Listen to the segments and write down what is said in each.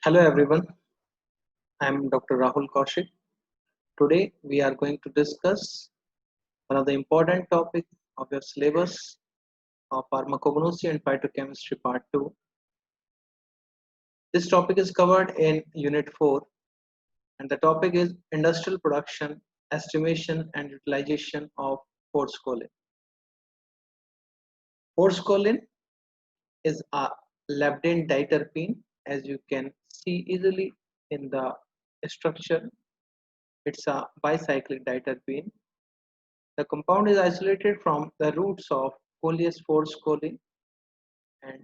Hello everyone, I am Dr. Rahul Kaushik. Today we are going to discuss one of the important topics of your syllabus of pharmacognosy and phytochemistry part 2. This topic is covered in unit 4 and the topic is industrial production, estimation and utilization of forskolin. Forskolin is a labdane diterpene as you can see easily in the structure. It's a bicyclic diterpene. The compound is isolated from the roots of Coleus forskolin, and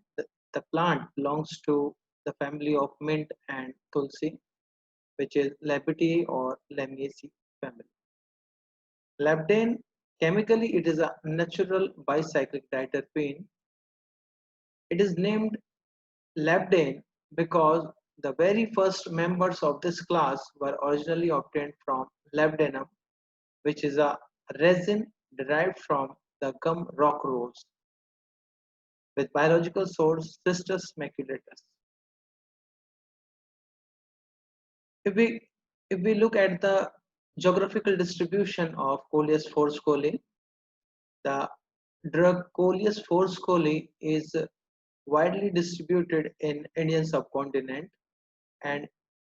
the plant belongs to the family of mint and tulsi, which is Labitiae or Lamiaceae family. Labdane, chemically it is a natural bicyclic diterpene. It is named labdane because the very first members of this class were originally obtained from labdanum, which is a resin derived from the gum rock rose with biological source Cistus maculatus. If we if we look at the geographical distribution of Coleus forskolin, the drug Coleus forskolin is widely distributed in Indian subcontinent, and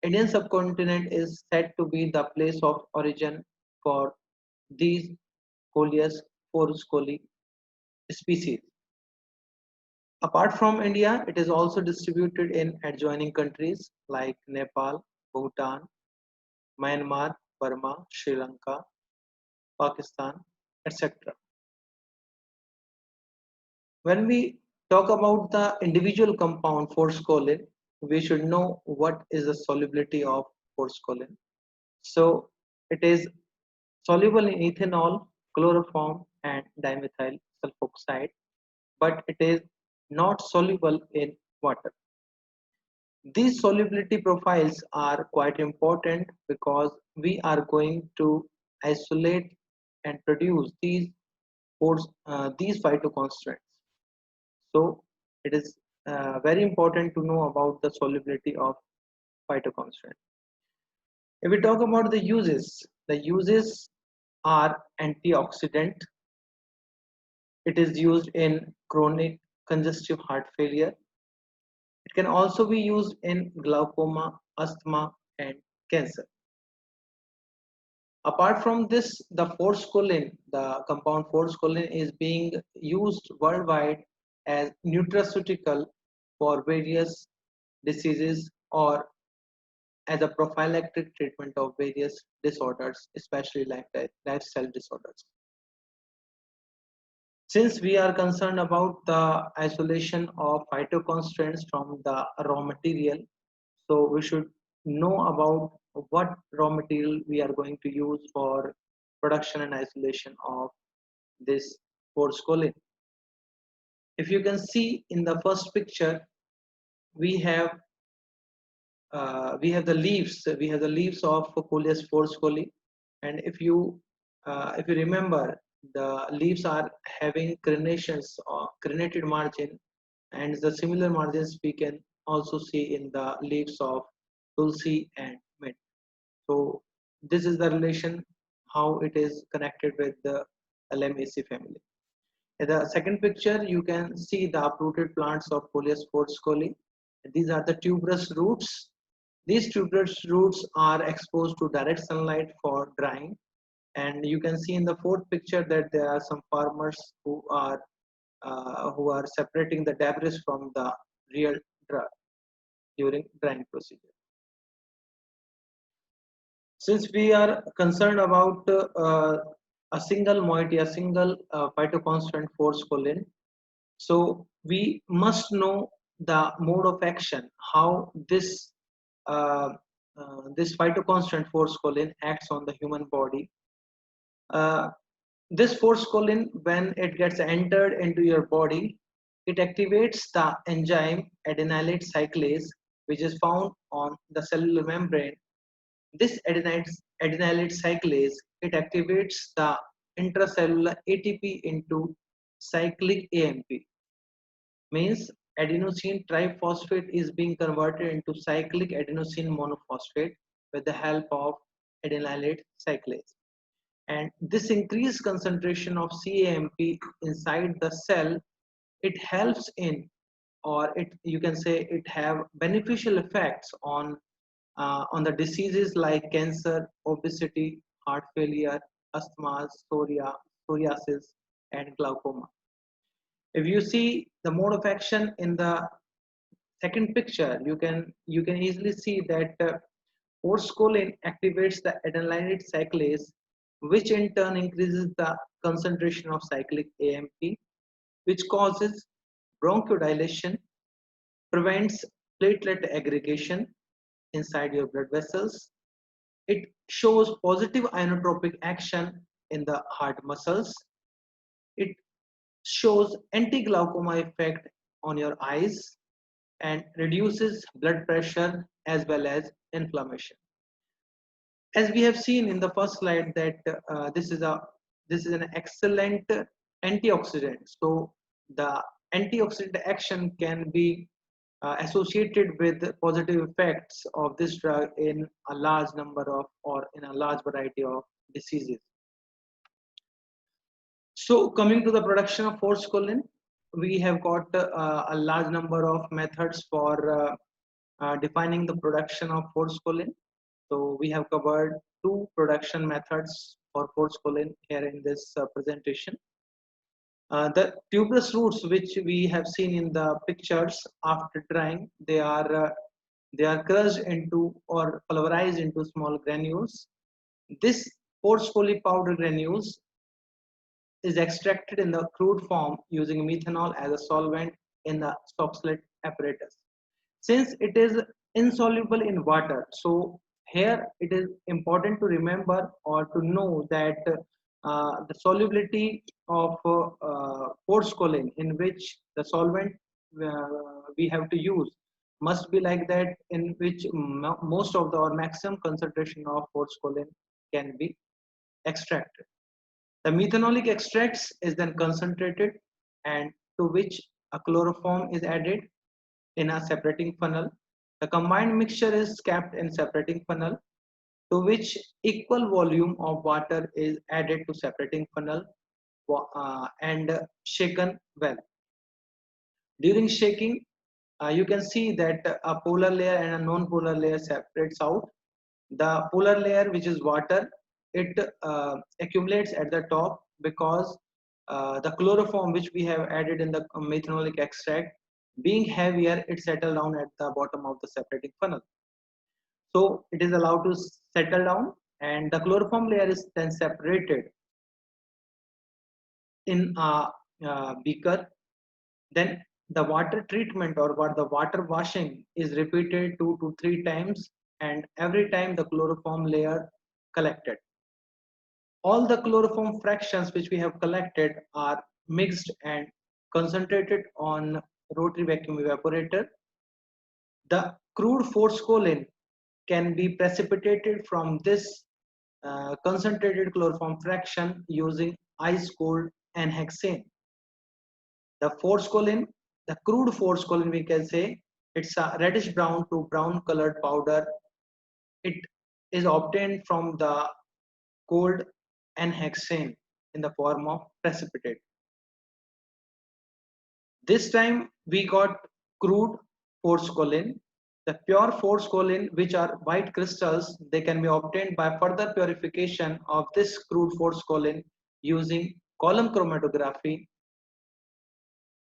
Indian subcontinent is said to be the place of origin for these Coleus forskolin species. Apart from India, it is also distributed in adjoining countries like Nepal, Bhutan, Myanmar, Burma, Sri Lanka, Pakistan, etc. When we talk about the individual compound forskolin, we should know what is the solubility of forskolin. So it is soluble in ethanol, chloroform, and dimethyl sulfoxide, but it is not soluble in water. These solubility profiles are quite important because we are going to isolate and produce these phytoconstituents. So it is very important to know about the solubility of phytoconstituent. If we talk about the uses are antioxidant. It is used in chronic congestive heart failure. It can also be used in glaucoma, asthma, and cancer. Apart from this, the compound forskolin is being used worldwide as nutraceutical for various diseases or as a prophylactic treatment of various disorders, especially lifestyle disorders. Since we are concerned about the isolation of phytoconstituents from the raw material, so we should know about what raw material we are going to use for production and isolation of this forskolin. If you can see in the first picture, we have the leaves. We have the leaves of Coleus forskolin, and if you remember, the leaves are having crenations or crenated margin, and the similar margins we can also see in the leaves of tulsi and mint. So this is the relation how it is connected with the Lamiaceae family. In the second picture, you can see the uprooted plants of Coleus forskolin. These are the tuberous roots. These tuberous roots are exposed to direct sunlight for drying, and you can see in the fourth picture that there are some farmers who are separating the debris from the real drug during drying procedure. Since we are concerned about a single moiety, a single phytoconstituent forskolin, so we must know the mode of action, how uh, this phytoconstituent forskolin acts on the human body. Uh, this forskolin, when it gets entered into your body, it activates the enzyme adenylate cyclase, which is found on the cellular membrane. This adenylate cyclase, it activates the intracellular ATP into cyclic AMP. Means adenosine triphosphate is being converted into cyclic adenosine monophosphate with the help of adenylate cyclase. And this increased concentration of CAMP inside the cell, it helps in, or it you can say it have beneficial effects on the diseases like cancer, obesity, heart failure, asthma, psoriasis, and glaucoma. If you see the mode of action in the second picture, you can easily see that forskolin activates the adenylate cyclase, which in turn increases the concentration of cyclic AMP, which causes bronchodilation, prevents platelet aggregation inside your blood vessels. It shows positive inotropic action in the heart muscles. It shows anti-glaucoma effect on your eyes and reduces blood pressure as well as inflammation. As we have seen in the first slide that this is an excellent antioxidant. So the antioxidant action can be associated with positive effects of this drug in a large number of or in a large variety of diseases. So coming to the production of forskolin, we have got a large number of methods for defining the production of forskolin. So we have covered two production methods for forskolin here in this presentation. The tuberous roots which we have seen in the pictures after drying, they are crushed into or pulverized into small granules. This forskolin powder granules is extracted in the crude form using methanol as a solvent in the Stockslett apparatus. Since it is insoluble in water, so here it is important to remember or to know that the solubility of forskolin in which the solvent uh, we have to use must be like that in which most of the or maximum concentration of forskolin can be extracted. The methanolic extracts is then concentrated and to which a chloroform is added in a separating funnel. The combined mixture is kept in separating funnel to which equal volume of water is added to separating funnel and shaken well. During shaking, you can see that a polar layer and a non-polar layer separates out. The polar layer, which is water, it accumulates at the top because the chloroform which we have added in the methanolic extract, being heavier, it settles down at the bottom of the separating funnel. So it is allowed to settle down, and the chloroform layer is then separated in a beaker. Then the water treatment or what the water washing is repeated 2 to 3 times, and every time the chloroform layer collected. All the chloroform fractions which we have collected are mixed and concentrated on rotary vacuum evaporator. The crude forskolin can be precipitated from this concentrated chloroform fraction using ice cold N-hexane. The forskolin, the crude forskolin, we can say it's a reddish brown to brown colored powder. It is obtained from the cold N-hexane in the form of precipitate. This time we got crude forskolin. The pure forskolin, which are white crystals, they can be obtained by further purification of this crude forskolin using column chromatography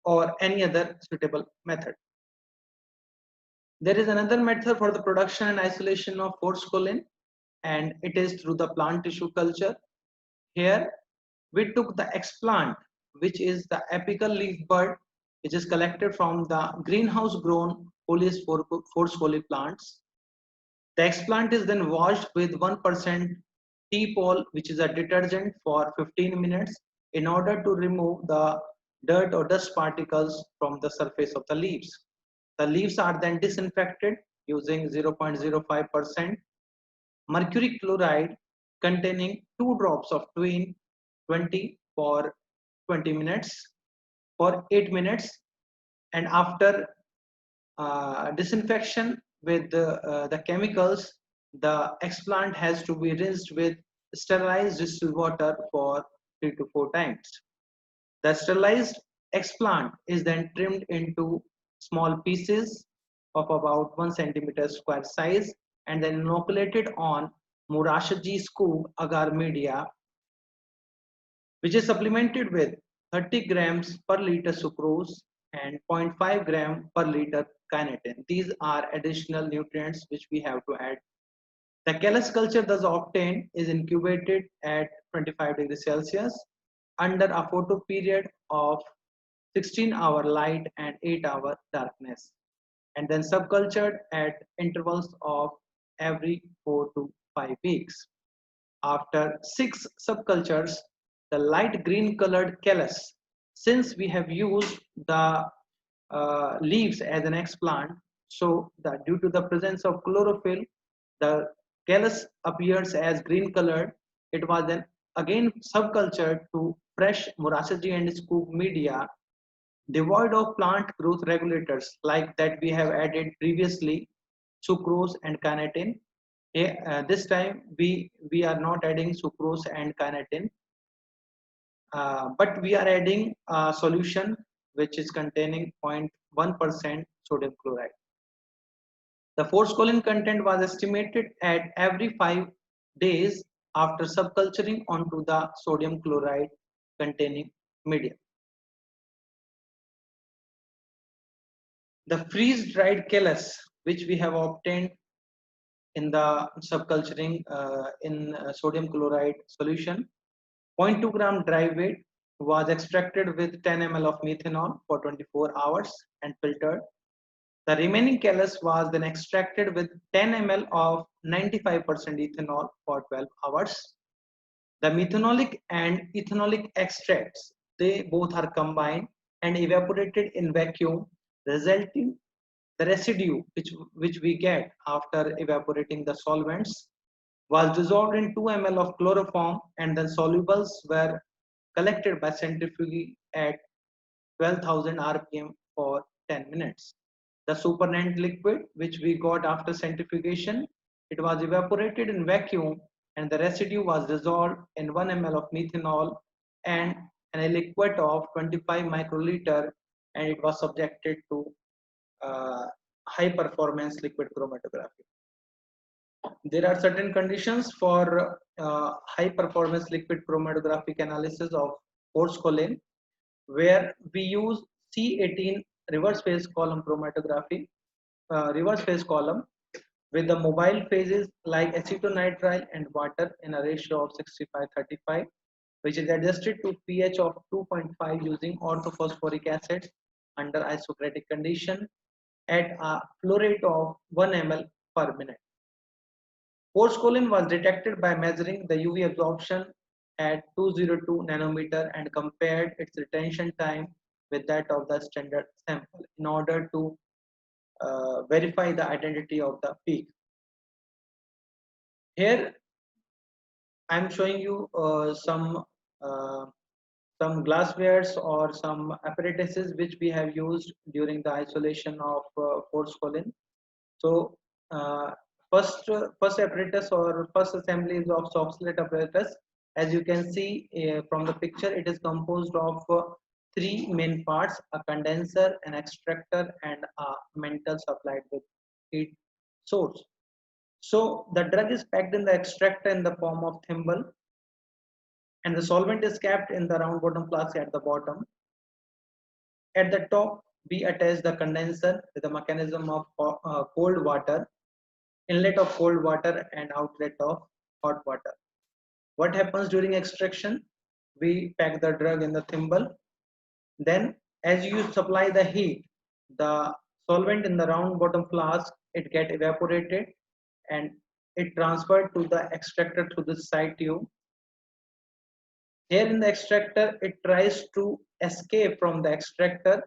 or any other suitable method. There is another method for the production and isolation of forskolin, and it is through the plant tissue culture. Here we took the explant, which is the apical leaf bud, which is collected from the greenhouse grown Folius forskolli plants. The explant is then washed with 1% T-pol, which is a detergent, for 15 minutes in order to remove the dirt or dust particles from the surface of the leaves. The leaves are then disinfected using 0.05% mercury chloride containing 2 drops of twin 20 for 20 minutes for 8 minutes. and after disinfection with the chemicals, the explant has to be rinsed with sterilized distilled water for 3 to 4 times. The sterilized explant is then trimmed into small pieces of about 1 centimeter square size and then inoculated on Murashiji Skoob agar media, which is supplemented with 30 grams per liter sucrose and 0.5 gram per liter kinetin. These are additional nutrients which we have to add. The callus culture thus obtained is incubated at 25 degrees Celsius under a photo period of 16-hour light and 8-hour darkness, and then subcultured at intervals of every 4 to 5 weeks. After 6 subcultures, the light green colored callus, since we have used the leaves as an explant, so that due to the presence of chlorophyll, the callus appears as green colored. It was then again subcultured to fresh Murashiji and Skoob media devoid of plant growth regulators like that we have added previously, sucrose and kinetin. This time we are not adding sucrose and kinetin, but we are adding a solution which is containing 0.1% sodium chloride. The forskolin content was estimated at every 5 days after subculturing onto the sodium chloride containing medium. The freeze dried callus which we have obtained in the subculturing in sodium chloride solution, 0.2 gram dry weight, was extracted with 10 ml of methanol for 24 hours and filtered. The remaining callus was then extracted with 10 ml of 95% ethanol for 12 hours. The methanolic and ethanolic extracts, they both are combined and evaporated in vacuum, resulting the residue which we get after evaporating the solvents was dissolved in 2 ml of chloroform, and then solubles were collected by centrifuge at 12,000 rpm for 10 minutes. The supernatant liquid which we got after centrifugation, it was evaporated in vacuum and the residue was dissolved in 1 ml of methanol and a liquid of 25 microliter, and it was subjected to high performance liquid chromatography. There are certain conditions for high performance liquid chromatographic analysis of forskolin, where we use C18 reverse phase column chromatography, reverse phase column with the mobile phases like acetonitrile and water in a ratio of 65:35, which is adjusted to pH of 2.5 using orthophosphoric acid under isocratic condition at a flow rate of 1 ml per minute. Forskolin was detected by measuring the UV absorption at 202 nanometer and compared its retention time with that of the standard sample in order to verify the identity of the peak. Here I am showing you uh, some glasswares or some apparatuses which we have used during the isolation of forskolin. So first apparatus or first assembly is of soft slate apparatus. As you can see from the picture, it is composed of 3 main parts: a condenser, an extractor, and a mantle supplied with heat source. So the drug is packed in the extractor in the form of thimble, and the solvent is kept in the round bottom flask at the bottom. At the top, we attach the condenser with a mechanism of cold water, inlet of cold water and outlet of hot water. What happens during extraction? We pack the drug in the thimble. Then as you supply the heat, the solvent in the round bottom flask, it get evaporated and it transferred to the extractor through the side tube. Here in the extractor, it tries to escape from the extractor,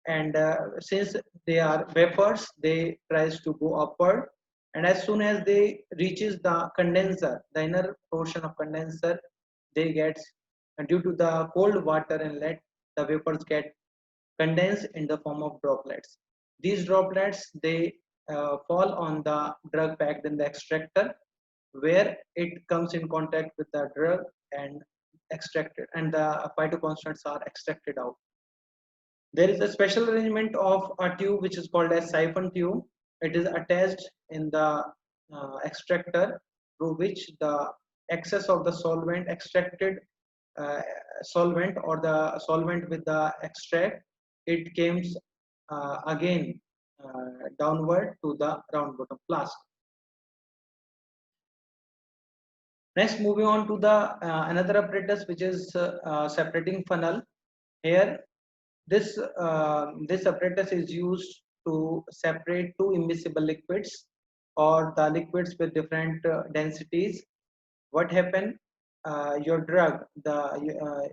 and since they are vapors, they tries to go upward, and as soon as they reaches the condenser, the inner portion of condenser, they get, due to the cold water inlet, the vapors get condense in the form of droplets. These droplets, they fall on the drug packed in the extractor, where it comes in contact with the drug and extracted, and the phytoconstants are extracted out. There is a special arrangement of a tube which is called as siphon tube. It is attached in the extractor, through which the excess of the solvent extracted, uh, solvent or the solvent with the extract, it comes again downward to the round bottom flask. Next, moving on to the another apparatus, which is separating funnel. Here, this apparatus is used to separate two immiscible liquids or the liquids with different densities. What happen? Your drug, the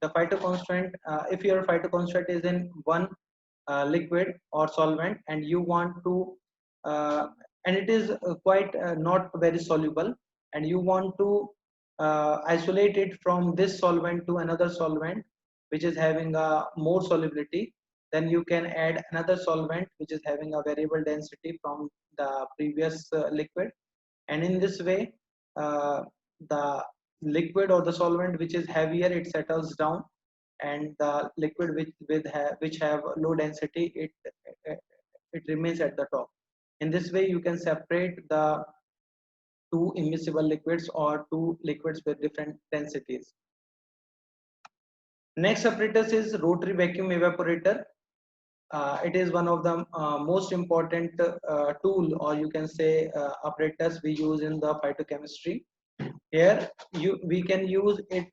phytoconstant. If your phytoconstant is in one liquid or solvent, and you want to, uh, and it is quite not very soluble, and you want to isolate it from this solvent to another solvent which is having a more solubility, then you can add another solvent which is having a variable density from the previous liquid, and in this way the liquid or the solvent which is heavier, it settles down, and the liquid which have low density, it remains at the top. In this way you can separate the two immiscible liquids or two liquids with different densities. Next apparatus is rotary vacuum evaporator. It is one of the most important tool, or you can say apparatus we use in the phytochemistry. Here we can use it,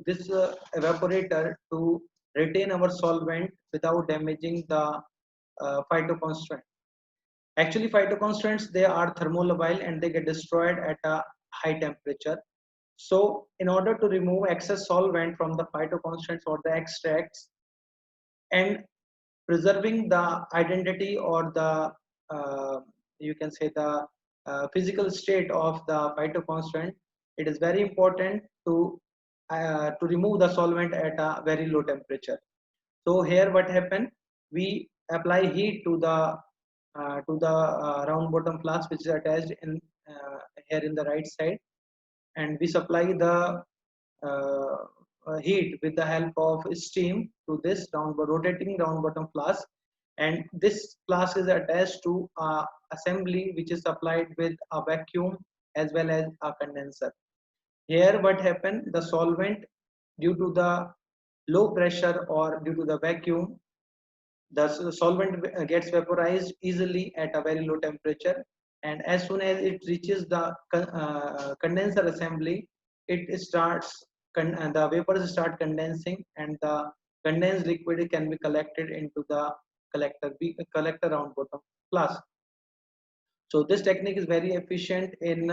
this evaporator, to retain our solvent without damaging the phytoconstant. Actually, phytoconstants, they are thermolabile and they get destroyed at a high temperature. So in order to remove excess solvent from the phytoconstants or the extracts, and preserving the identity or the you can say the physical state of the phytoconstant, it is very important to remove the solvent at a very low temperature. So here what happened, we apply heat to the round bottom flask which is attached in here in the right side, and we supply the uh, heat with the help of steam to this rotating round bottom flask, and this flask is attached to a assembly which is supplied with a vacuum as well as a condenser. Here what happened, the solvent, due to the low pressure or due to the vacuum, the solvent gets vaporized easily at a very low temperature, and as soon as it reaches the condenser assembly, it starts the vapors start condensing, and the condensed liquid can be collected into the collector round bottom flask. So this technique is very efficient in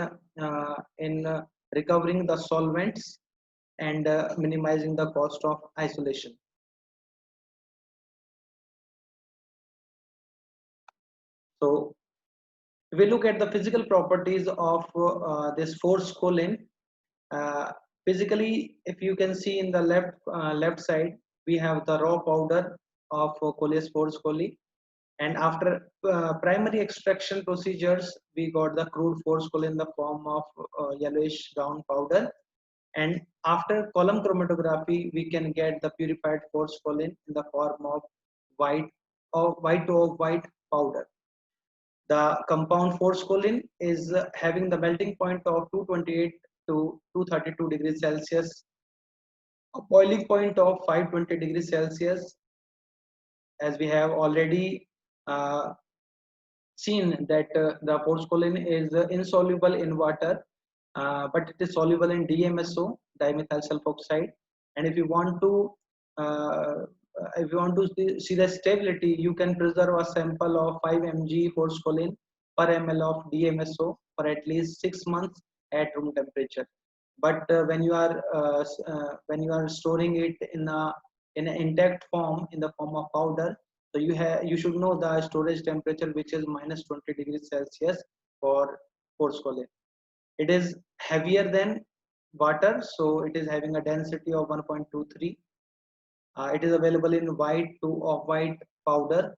recovering the solvents and minimizing the cost of isolation. So if we look at the physical properties of this forskolin, uh, physically, if you can see in the left side, we have the raw powder of Coleus forscoli, and after primary extraction procedures, we got the crude forskolin in the form of yellowish brown powder, and after column chromatography, we can get the purified forskolin in the form of white or white powder. The compound forskolin is having the melting point of 228 to 232 degrees Celsius, a boiling point of 520 degrees Celsius, as we have already uh, seen that the forskolin is insoluble in water, but it is soluble in DMSO, dimethyl sulfoxide. And uh, if you want to see the stability, you can preserve a sample of 5 mg forskolin per ml of DMSO for at least 6 months at room temperature. But when you are storing it in an intact form, in the form of powder, so you should know the storage temperature, which is minus 20 degrees Celsius for forskolin. It is heavier than water, so it is having a density of 1.23, It is available in white to off-white powder,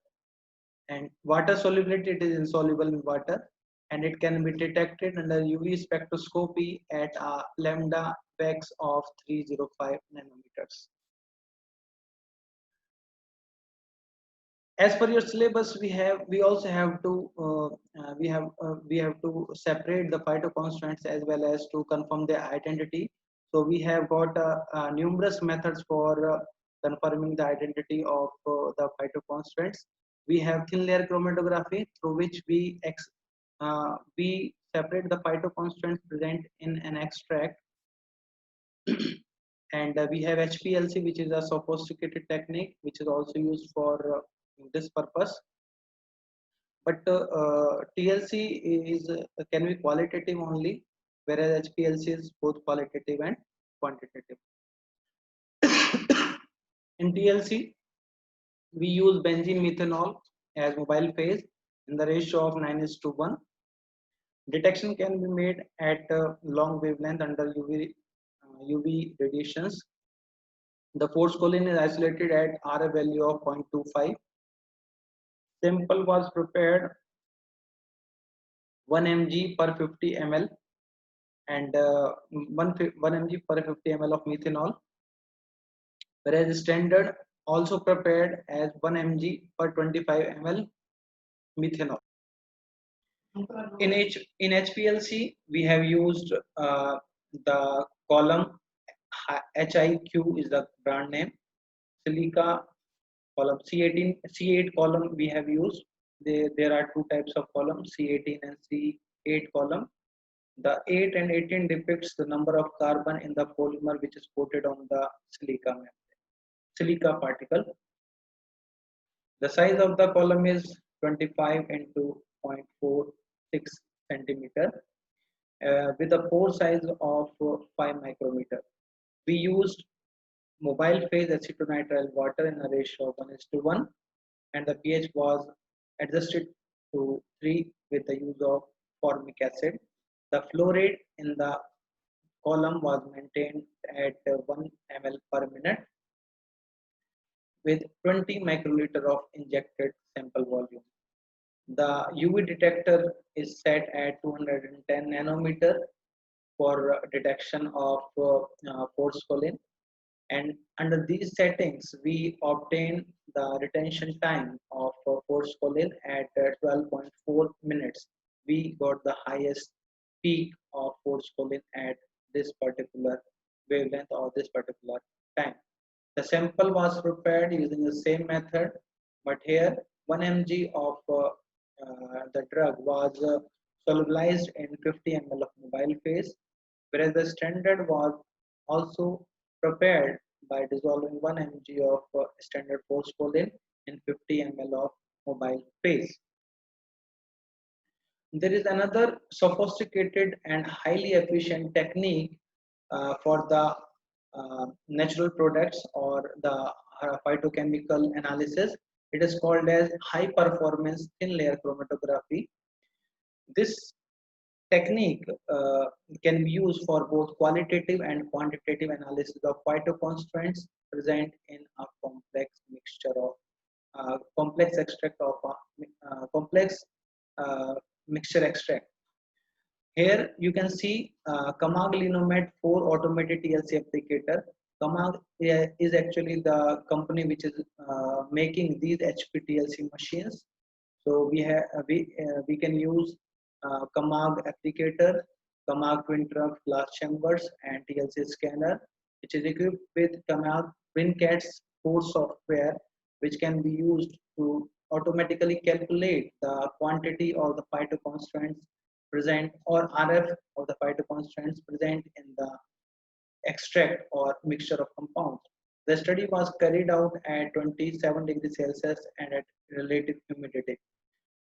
and water solubility, it is insoluble in water, and it can be detected under UV spectroscopy at a lambda vax of 305 nanometers. As per your syllabus, we also have to we have to separate the phytoconstituents as well as to confirm their identity. So we have got numerous methods for confirming the identity of the phytoconstituents. We have thin layer chromatography, through which we separate the phytoconstituents present in an extract. And we have HPLC, which is a sophisticated technique which is also used for this purpose. But TLC is can be qualitative only, whereas HPLC is both qualitative and quantitative. In TLC, we use benzene methanol as mobile phase in the ratio of 9:1. Detection can be made at long wavelength under UV radiations. The forskolin is isolated at RF value of 0.25. Sample was prepared 1 mg per 50 ml and 1 mg per 50 ml of methanol, whereas standard also prepared as 1 mg per 25 ml methanol. In HPLC, we have used the column HIQ is the brand name, silica column C8 column we have used. There are two types of columns, C18 and C8 column. The 8 and 18 depicts the number of carbon in the polymer which is coated on the silica particle. The size of the column is 25 into 0.46 centimeter with a pore size of 5 micrometer. We used mobile phase acetonitrile water in a ratio of 1:1, and the pH was adjusted to 3 with the use of formic acid. The flow rate in the column was maintained at 1 ml per minute with 20 microliter of injected sample volume. The UV detector is set at 210 nanometer for detection of forskolin, and under these settings we obtain the retention time of forskolin at 12.4 minutes. We got the highest peak of forskolin at this particular wavelength or this particular time. The sample was prepared using the same method, but here 1 mg of the drug was solubilized in 50 ml of mobile phase, whereas the standard was also prepared by dissolving 1 mg of standard forskolin in 50 ml of mobile phase. There is another sophisticated and highly efficient technique for the natural products or the phytochemical analysis. It is called as high performance thin layer chromatography. This technique can be used for both qualitative and quantitative analysis of phytoconstituents present in a complex mixture of complex extract of complex mixture extract. Here you can see Camag Linomet 4 automated TLC applicator. Camag is actually the company which is making these HPTLC machines. So we can use Camag applicator, Camag twin trunk glass chambers, and TLC scanner, which is equipped with Camag WinCats core software, which can be used to automatically calculate the quantity of the phytoconstituents present or RF of the phytoconstituents present in the extract or mixture of compounds. The study was carried out at 27 degrees Celsius and at relative humidity.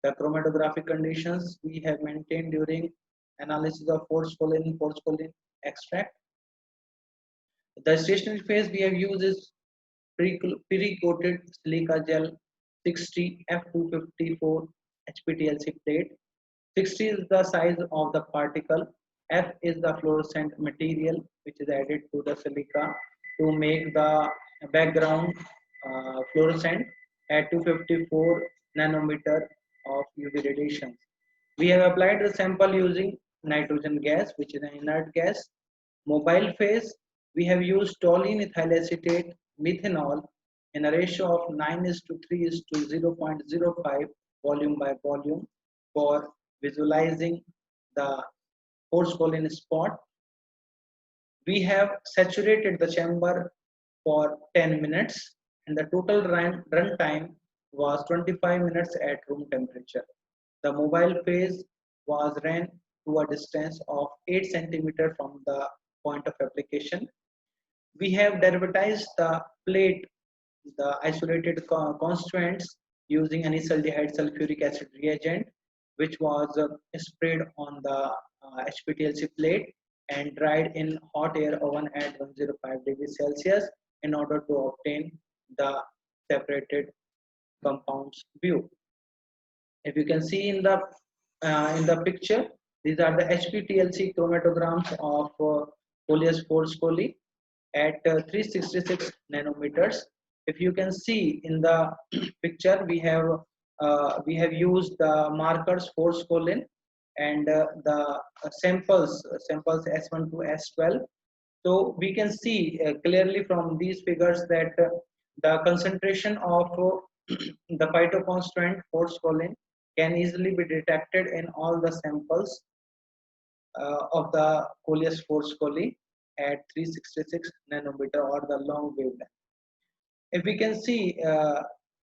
The chromatographic conditions we have maintained during analysis of forskolin extract. The stationary phase we have used is pre-coated silica gel 60 F254 HPTLC plate. 60 is the size of the particle. F is the fluorescent material which is added to the silica to make the background fluorescent at 254 nanometer of UV radiation. We have applied the sample using nitrogen gas, which is an inert gas. Mobile phase, we have used toluene ethyl acetate methanol in a ratio of 9 is to 3 is to 0.05 volume by volume for visualizing the Forskolin spot. We have saturated the chamber for 10 minutes and the total run time was 25 minutes at room temperature. The mobile phase was ran to a distance of 8 centimeter from the point of application. We have derivatized the plate, the isolated constituents using anisaldehyd sulfuric acid reagent, which was sprayed on the HPTLC plate and dried in hot air oven at 105 degrees Celsius in order to obtain the separated compounds view. If you can see in the picture, these are the HPTLC chromatograms of Coleus Forskolli at 366 nanometers. If you can see in the picture, we have used the markers Forskolin and the samples S1 to S12. So we can see clearly from these figures that the concentration of the phytoconstituent Forskolin can easily be detected in all the samples of the Coleus Forskolli at 366 nanometer or the long wavelength. If we can see,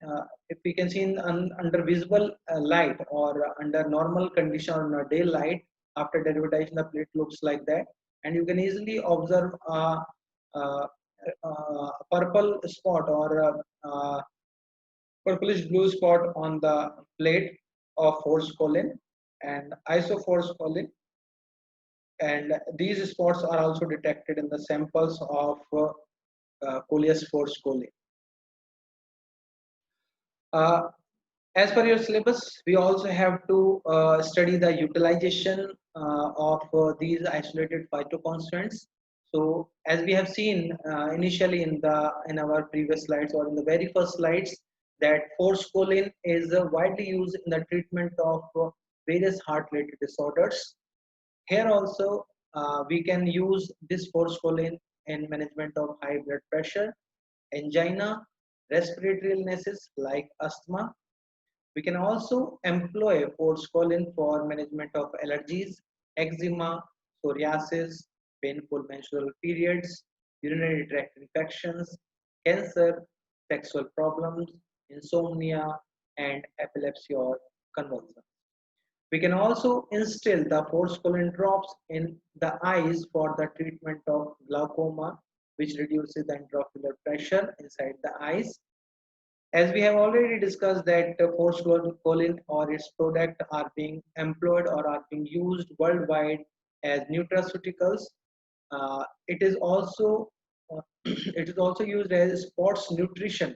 under visible light or under normal condition or daylight, after derivatization, the plate looks like that, and you can easily observe a purple spot or purplish blue spot on the plate of Forskolin and isoforskolin, and these spots are also detected in the samples of Coleus Forskolli. As per your syllabus, we also have to study the utilization of these isolated phytoconstituents. So, as we have seen initially in our previous slides or in the very first slides, that forskolin is widely used in the treatment of various heart-related disorders. Here also, we can use this forskolin in management of high blood pressure, angina, respiratory illnesses like asthma. We can also employ forskolin for management of allergies, eczema, psoriasis, painful menstrual periods, urinary tract infections, cancer, sexual problems, insomnia, and epilepsy or convulsions. We can also instill the forskolin drops in the eyes for the treatment of glaucoma, which reduces the intraocular pressure inside the eyes. As we have already discussed that forskolin or its product are being employed or are being used worldwide as nutraceuticals. It is also it is also used as sports nutrition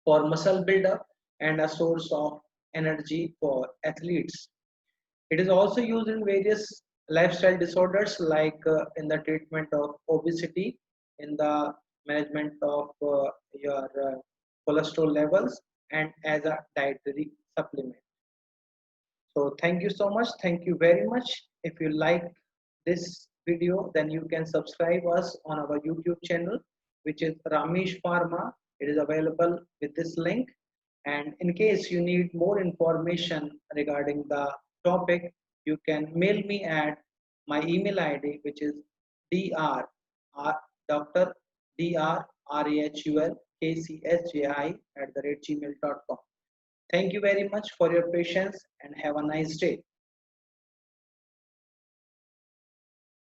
for muscle buildup and a source of energy for athletes. It is also used in various lifestyle disorders like in the treatment of obesity, in the management of your cholesterol levels, and as a dietary supplement. So thank you so much. Thank you very much. If you like this video, then you can subscribe us on our YouTube channel, which is Ramesh Pharma. It is available with this link. And in case you need more information regarding the topic, you can mail me at my email ID, which is dr dr drrahulkchji@gmail.com. Thank you very much for your patience and have a nice day.